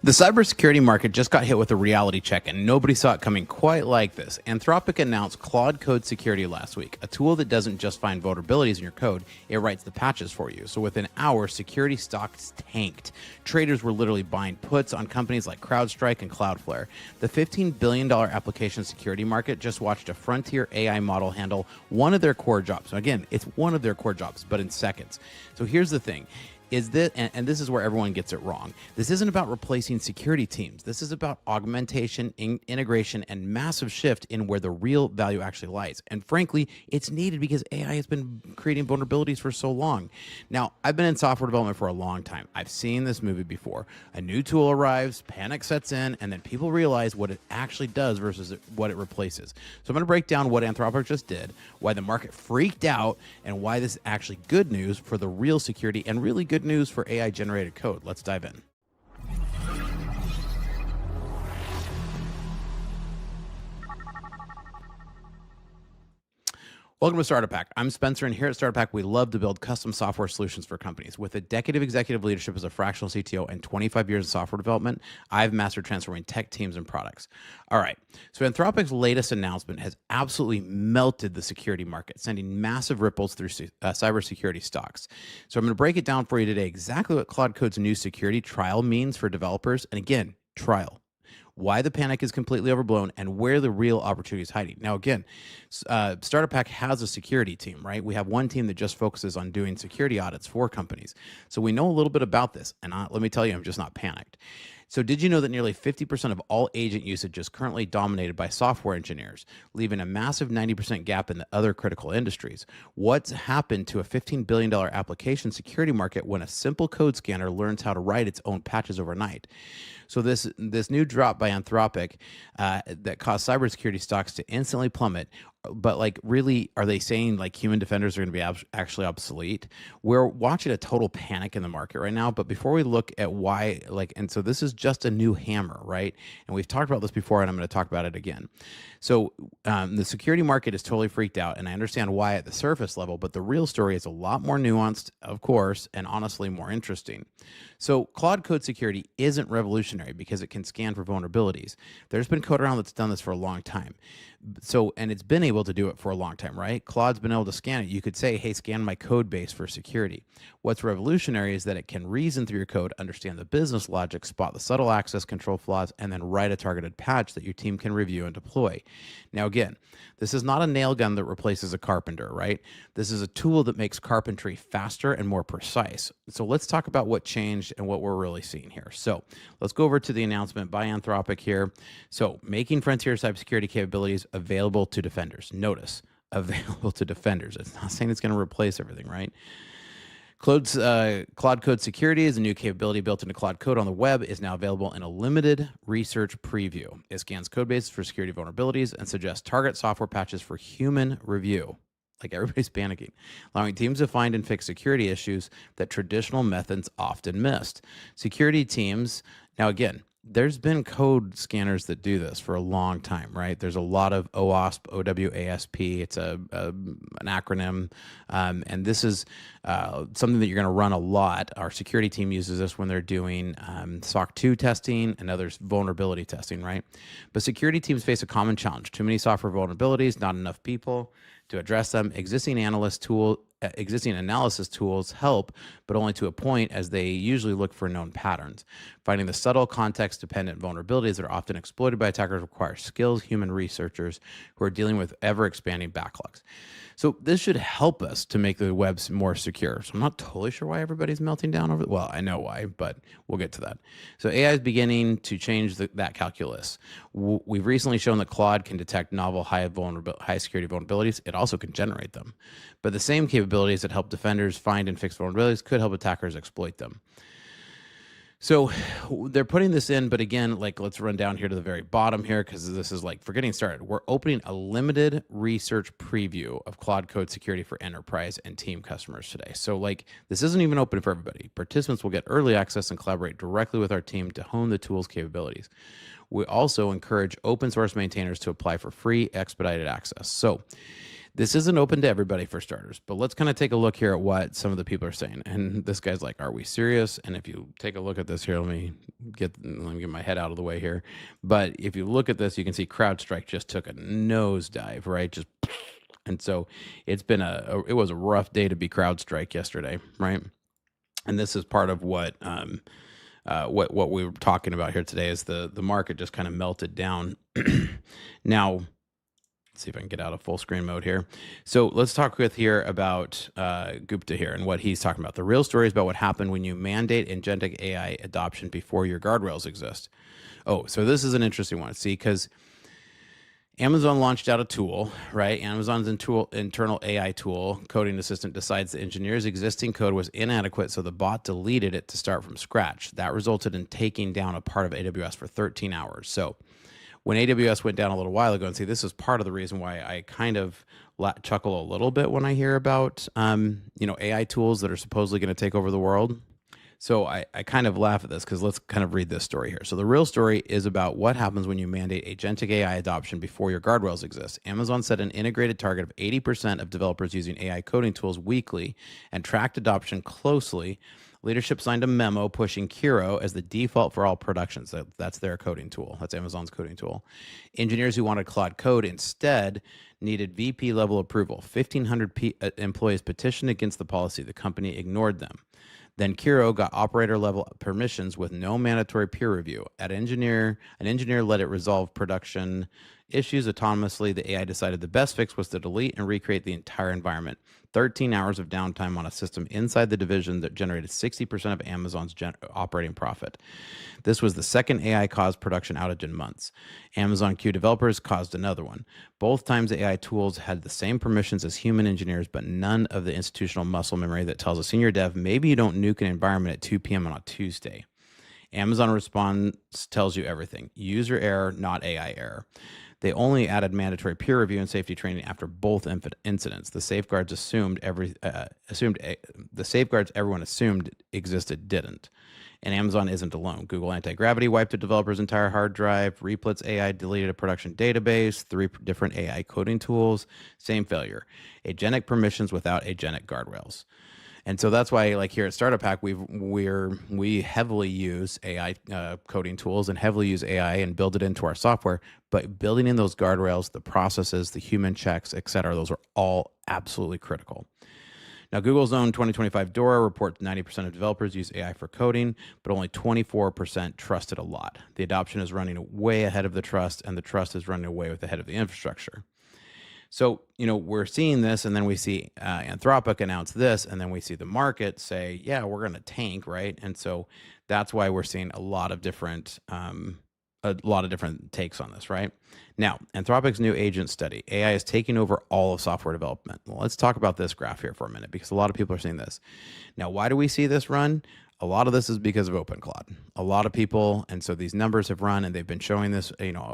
The cybersecurity market just got hit with a reality check, and nobody saw it coming quite like this. Anthropic announced Claude Code Security last week, a tool that doesn't just find vulnerabilities in your code, it writes the patches for you. So within hours, security stocks tanked. Traders were literally buying puts on companies like CrowdStrike and Cloudflare. The $15 billion application security market just watched a frontier AI model handle one of their core jobs. So again, it's one of their core jobs, but in seconds. So here's the thing. Is that, and this is where everyone gets it wrong. This isn't about replacing security teams. This is about augmentation, integration, and massive shift in where the real value actually lies. And frankly, it's needed because AI has been creating vulnerabilities for so long. Now, I've been in software development for a long time. I've seen this movie before. A new tool arrives, panic sets in, and then people realize what it actually does versus what it replaces. So I'm going to break down what Anthropic just did, why the market freaked out, and why this is actually good news for the real security and really good news for AI generated code. Let's dive in. Welcome to Startup Hack. I'm Spencer, and here at Startup Hack, we love to build custom software solutions for companies. With a decade of executive leadership as a fractional CTO and 25 years of software development, I've mastered transforming tech teams and products. All right, so Anthropic's latest announcement has absolutely melted the security market, sending massive ripples through cybersecurity stocks. So I'm going to break it down for you today, exactly what Claude Code's new security trial means for developers. And again, trial. Why the panic is completely overblown, and where the real opportunity is hiding. Now, again, Startup Pack has a security team, right? We have one team that just focuses on doing security audits for companies. So we know a little bit about this, and let me tell you, I'm just not panicked. So did you know that nearly 50% of all agent usage is currently dominated by software engineers, leaving a massive 90% gap in the other critical industries? What's happened to a $15 billion application security market when a simple code scanner learns how to write its own patches overnight? So this new drop by Anthropic that caused cybersecurity stocks to instantly plummet. But like, really, are they saying like human defenders are going to be actually obsolete? We're watching a total panic in the market right now. But before we look at why, and so this is just a new hammer, right? And we've talked about this before, and I'm going to talk about it again. So the security market is totally freaked out, and I understand why at the surface level, but the real story is a lot more nuanced, of course, and honestly more interesting. So Claude Code Security isn't revolutionary because it can scan for vulnerabilities. There's been code around that's done this for a long time. So, and it's been able to do it for a long time, right? Claude's been able to scan it. You could say, hey, scan my code base for security. What's revolutionary is that it can reason through your code, understand the business logic, spot the subtle access control flaws, and then write a targeted patch that your team can review and deploy. Now, again, this is not a nail gun that replaces a carpenter, right? This is a tool that makes carpentry faster and more precise. So let's talk about what changed and what we're really seeing here. So let's go over to the announcement by Anthropic here. So making frontier cybersecurity capabilities available to defenders. Notice, available to defenders. It's not saying it's going to replace everything, right? Claude Code Security is a new capability built into Claude Code on the web, is now available in a limited research preview. It scans code bases for security vulnerabilities and suggests target software patches for human review. Like, everybody's panicking, allowing teams to find and fix security issues that traditional methods often missed. Security teams, now again, there's been code scanners that do this for a long time, right? There's a lot of OWASP, OWASP. It's an acronym, and this is something that you're going to run a lot. Our security team uses this when they're doing SOC 2 testing and others vulnerability testing, right? But security teams face a common challenge: too many software vulnerabilities, not enough people to address them. Existing analysis tools help, but only to a point, as they usually look for known patterns. Finding the subtle context-dependent vulnerabilities that are often exploited by attackers requires skilled human researchers who are dealing with ever-expanding backlogs. So this should help us to make the web more secure. So I'm not totally sure why everybody's melting down over it. Well, I know why, but we'll get to that. So AI is beginning to change that calculus. We've recently shown that Claude can detect novel high security vulnerabilities. It also can generate them. But the same capabilities that help defenders find and fix vulnerabilities could help attackers exploit them. So they're putting this in, but again, like, let's run down here to the very bottom here, because this is like, for getting started. We're opening a limited research preview of Claude Code Security for enterprise and team customers today. So like, this isn't even open for everybody. Participants will get early access and collaborate directly with our team to hone the tool's capabilities. We also encourage open source maintainers to apply for free expedited access. So This isn't open to everybody for starters, but let's kind of take a look here at what some of the people are saying. And this guy's like, are we serious? And if you take a look at this here, let me get my head out of the way here. But if you look at this, you can see CrowdStrike just took a nosedive, right? Just, and so it's been it was a rough day to be CrowdStrike yesterday, right? And this is part of what we were talking about here today is the market just kind of melted down. Now, let's see if I can get out of full screen mode here. So let's talk about Gupta here and what he's talking about. The real story is about what happened when you mandate agentic AI adoption before your guardrails exist. Oh, so this is an interesting one. See, because Amazon launched out a tool, right? Amazon's internal AI tool, coding assistant, decides the engineer's existing code was inadequate, so the bot deleted it to start from scratch. That resulted in taking down a part of AWS for 13 hours. So when AWS went down a little while ago, and see, this is part of the reason why I kind of chuckle a little bit when I hear about, AI tools that are supposedly going to take over the world. So I kind of laugh at this because let's kind of read this story here. So the real story is about what happens when you mandate agentic AI adoption before your guardrails exist. Amazon set an integrated target of 80% of developers using AI coding tools weekly and tracked adoption closely. Leadership signed a memo pushing Kiro as the default for all productions. That's their coding tool. That's Amazon's coding tool. Engineers who wanted Claude Code instead needed VP level approval. 1,500 employees petitioned against the policy. The company ignored them. Then Kiro got operator level permissions with no mandatory peer review. An engineer let it resolve production issues autonomously. The AI decided the best fix was to delete and recreate the entire environment. 13 hours of downtime on a system inside the division that generated 60% of Amazon's operating profit. This was the second AI-caused production outage in months. Amazon Q developers caused another one. Both times AI tools had the same permissions as human engineers, but none of the institutional muscle memory that tells a senior dev, maybe you don't nuke an environment at 2 p.m. on a Tuesday. Amazon response tells you everything. User error, not AI error. They only added mandatory peer review and safety training after both incidents. The safeguards the safeguards everyone assumed existed didn't. And Amazon isn't alone. Google Anti-Gravity wiped a developer's entire hard drive. Replit's AI deleted a production database. 3 different AI coding tools. Same failure. Agentic permissions without agentic guardrails. And so that's why, like here at Startup Hack, we heavily use AI coding tools and heavily use AI and build it into our software. But building in those guardrails, the processes, the human checks, et cetera, those are all absolutely critical. Now, Google's own 2025 Dora reports 90% of developers use AI for coding, but only 24% trust it a lot. The adoption is running way ahead of the trust, and the trust is running way ahead of the infrastructure. So, we're seeing this, and then we see Anthropic announce this, and then we see the market say, yeah, we're going to tank, right? And so that's why we're seeing a lot of different takes on this, right? Now, Anthropic's new agent study, AI is taking over all of software development. Well, let's talk about this graph here for a minute, because a lot of people are seeing this. Now, why do we see this run? A lot of this is because of OpenCloud. A lot of people, and so these numbers have run, and they've been showing this,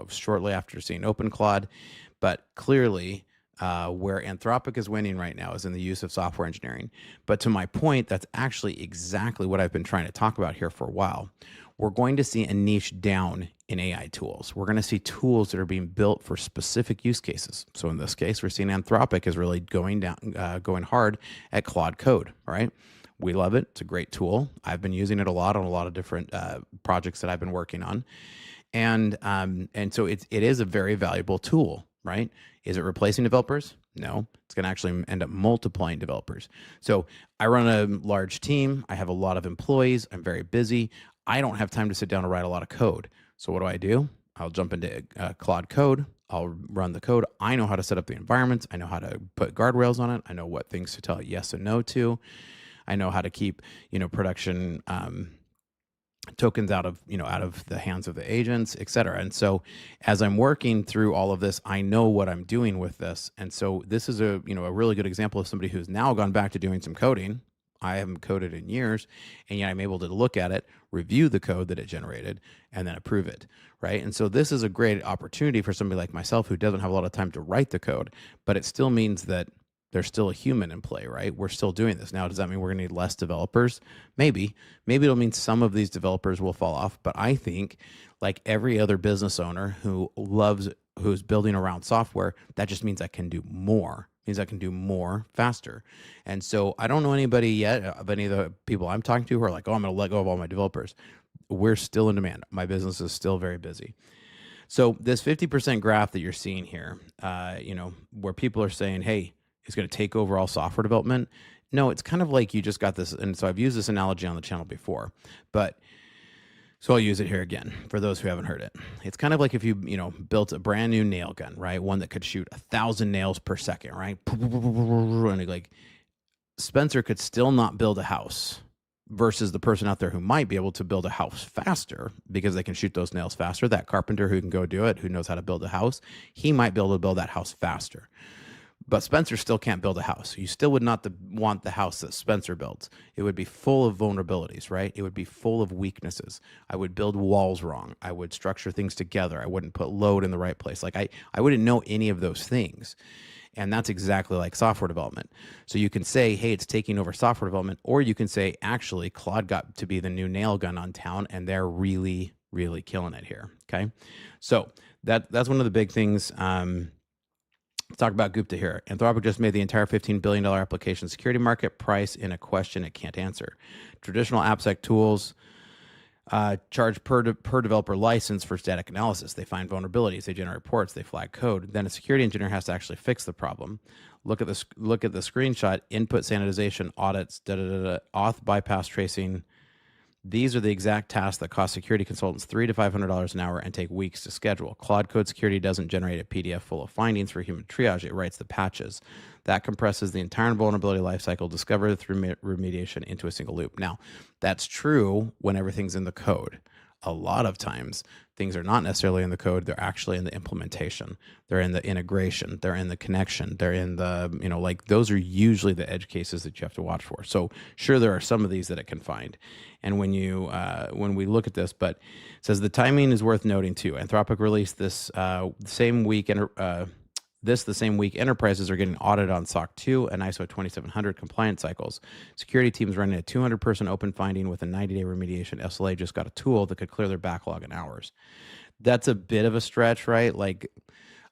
shortly after seeing OpenCloud, but clearly, where Anthropic is winning right now is in the use of software engineering. But to my point, that's actually exactly what I've been trying to talk about here for a while. We're going to see a niche down in AI tools. We're going to see tools that are being built for specific use cases. So in this case, we're seeing Anthropic is really going hard at Claude Code, right? We love it. It's a great tool. I've been using it a lot on a lot of different projects that I've been working on. And so it is a very valuable tool, right? Is it replacing developers? No, it's going to actually end up multiplying developers. So I run a large team. I have a lot of employees. I'm very busy. I don't have time to sit down and write a lot of code. So what do? I'll jump into Claude Code. I'll run the code. I know how to set up the environments. I know how to put guardrails on it. I know what things to tell it yes and no to. I know how to keep, production tokens out of the hands of the agents, et cetera. And so as I'm working through all of this, I know what I'm doing with this. And so this is a really good example of somebody who's now gone back to doing some coding. I haven't coded in years, and yet I'm able to look at it, review the code that it generated, and then approve it, right? And so this is a great opportunity for somebody like myself who doesn't have a lot of time to write the code, but it still means that there's still a human in play, right? We're still doing this. Now, does that mean we're gonna need less developers? Maybe it'll mean some of these developers will fall off, but I think like every other business owner who's building around software, that just means I can do more means I can do more faster. And so I don't know anybody yet of any of the people I'm talking to who are like, oh, I'm going to let go of all my developers. We're still in demand. My business is still very busy. So this 50% graph that you're seeing here, where people are saying, hey, it's going to take over all software development. No, it's kind of like you just got this. And so I've used this analogy on the channel before, so I'll use it here again for those who haven't heard it. It's kind of like if you built a brand new nail gun, right? One that could shoot 1,000 nails per second, right? And like Spencer could still not build a house versus the person out there who might be able to build a house faster because they can shoot those nails faster. That carpenter who can go do it, who knows how to build a house, he might be able to build that house faster. But Spencer still can't build a house. You still would not want the house that Spencer built. It would be full of vulnerabilities, right? It would be full of weaknesses. I would build walls wrong. I would structure things together. I wouldn't put load in the right place. Like I wouldn't know any of those things. And that's exactly like software development. So you can say, hey, it's taking over software development, or you can say, actually, Claude got to be the new nail gun on town, and they're really, really killing it here, okay? So that's one of the big things. Let's talk about Gupta here. Anthropic just made the entire $15 billion application security market price in a question it can't answer. Traditional AppSec tools charge per developer license for static analysis. They find vulnerabilities, they generate reports, they flag code. Then a security engineer has to actually fix the problem. Look at the screenshot: input sanitization, audits, auth bypass tracing. These are the exact tasks that cost security consultants $300 to $500 an hour and take weeks to schedule. Claude Code Security doesn't generate a PDF full of findings for human triage. It writes the patches. That compresses the entire vulnerability lifecycle, discovered through remediation, into a single loop. Now, that's true when everything's in the code. A lot of times, things are not necessarily in the code. They're actually in the implementation. They're in the integration. They're in the connection. They're in the, those are usually the edge cases that you have to watch for. So sure, there are some of these that it can find. And when we look at this, but it says the timing is worth noting too. Anthropic released this same week, the same week enterprises are getting audited on SOC 2 and ISO 2700 compliance cycles. Security teams running a 200-person open finding with a 90-day remediation SLA just got a tool that could clear their backlog in hours. That's a bit of a stretch, right? Like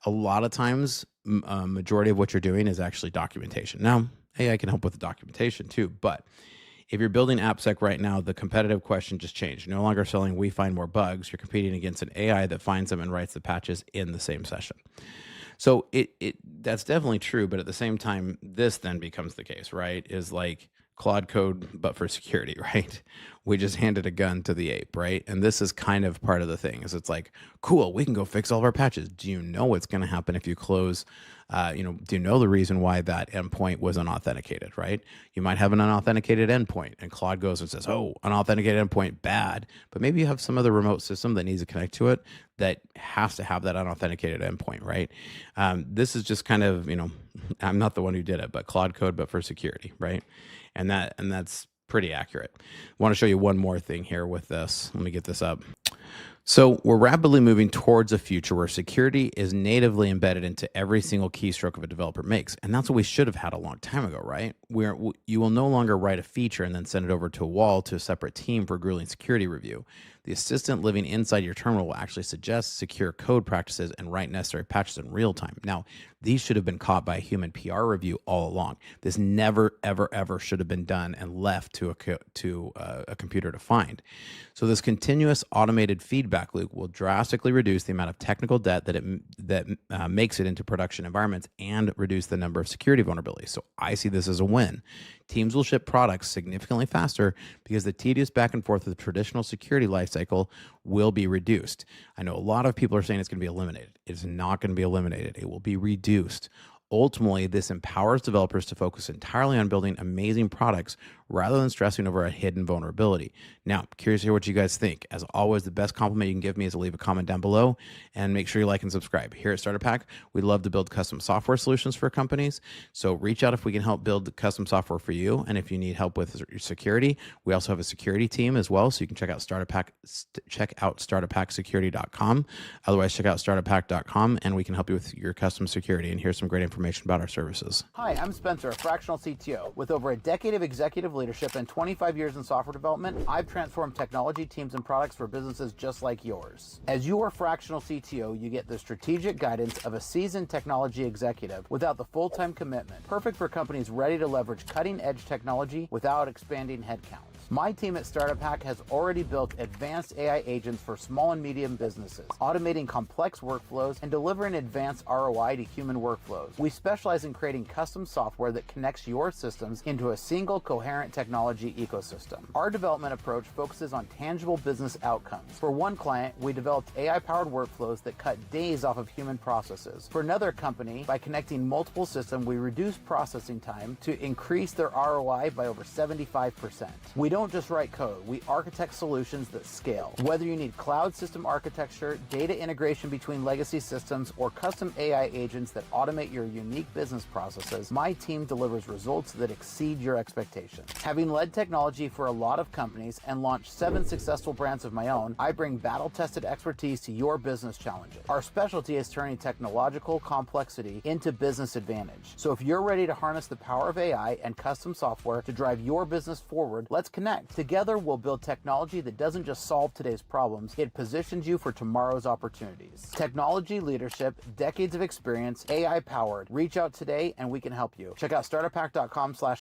a lot of times, majority of what you're doing is actually documentation. Now, hey, I can help with the documentation too, but if you're building AppSec right now, the competitive question just changed. You're no longer selling we find more bugs. You're competing against an AI that finds them and writes the patches in the same session. So that's definitely true, but at the same time, this then becomes the case, right? Is like Claude Code, but for security, right? We just handed a gun to the ape, right? And this is kind of part of the thing, is it's like, cool, we can go fix all of our patches. Do you know what's going to happen if you close, do you know the reason why that endpoint was unauthenticated, right? You might have an unauthenticated endpoint, and Claude goes and says, oh, unauthenticated endpoint, bad. But maybe you have some other remote system that needs to connect to it that has to have that unauthenticated endpoint, right? This is just kind of, I'm not the one who did it, but Claude Code, but for security, right? And that's pretty accurate. I want to show you one more thing here with this. Let me get this up. So we're rapidly moving towards a future where security is natively embedded into every single keystroke of a developer makes. And that's what we should have had a long time ago, right? Where you will no longer write a feature and then send it over to a wall to a separate team for grueling security review. The assistant living inside your terminal will actually suggest secure code practices and write necessary patches in real time. Now, these should have been caught by a human PR review all along. This never, ever, ever should have been done and left to a computer to find. So this continuous automated feedback loop will drastically reduce the amount of technical debt that makes it into production environments and reduce the number of security vulnerabilities. So I see this as a win. Teams will ship products significantly faster because the tedious back and forth of the traditional security lifecycle will be reduced. I know a lot of people are saying it's going to be eliminated. It's not going to be eliminated. It will be reduced. Ultimately, this empowers developers to focus entirely on building amazing products rather than stressing over a hidden vulnerability. Now, curious to hear what you guys think. As always, the best compliment you can give me is to leave a comment down below, and make sure you like and subscribe. Here at Starter Pack, we love to build custom software solutions for companies. So reach out if we can help build custom software for you. And if you need help with your security, we also have a security team as well. So you can check out starterpacksecurity.com. Otherwise, check out starterpack.com, and we can help you with your custom security. And here's some great information about our services. Hi, I'm Spencer, a fractional CTO with over a decade of executive leadership and 25 years in software development, I've transformed technology teams and products for businesses just like yours. As your fractional CTO, you get the strategic guidance of a seasoned technology executive without the full-time commitment, perfect for companies ready to leverage cutting-edge technology without expanding headcount. My team at Startup Hack has already built advanced AI agents for small and medium businesses, automating complex workflows and delivering advanced ROI to human workflows. We specialize in creating custom software that connects your systems into a single coherent technology ecosystem. Our development approach focuses on tangible business outcomes. For one client, we developed AI-powered workflows that cut days off of human processes. For another company, by connecting multiple systems, we reduced processing time to increase their ROI by over 75%. We don't just write code, we architect solutions that scale. Whether you need cloud system architecture, data integration between legacy systems, or custom AI agents that automate your unique business processes, my team delivers results that exceed your expectations. Having led technology for a lot of companies and launched 7 successful brands of my own, I bring battle-tested expertise to your business challenges. Our specialty is turning technological complexity into business advantage. So if you're ready to harness the power of AI and custom software to drive your business forward, let's connect. Together, we'll build technology that doesn't just solve today's problems, it positions you for tomorrow's opportunities. Technology leadership, decades of experience, AI powered. Reach out today and we can help you. Check out startuphack.com/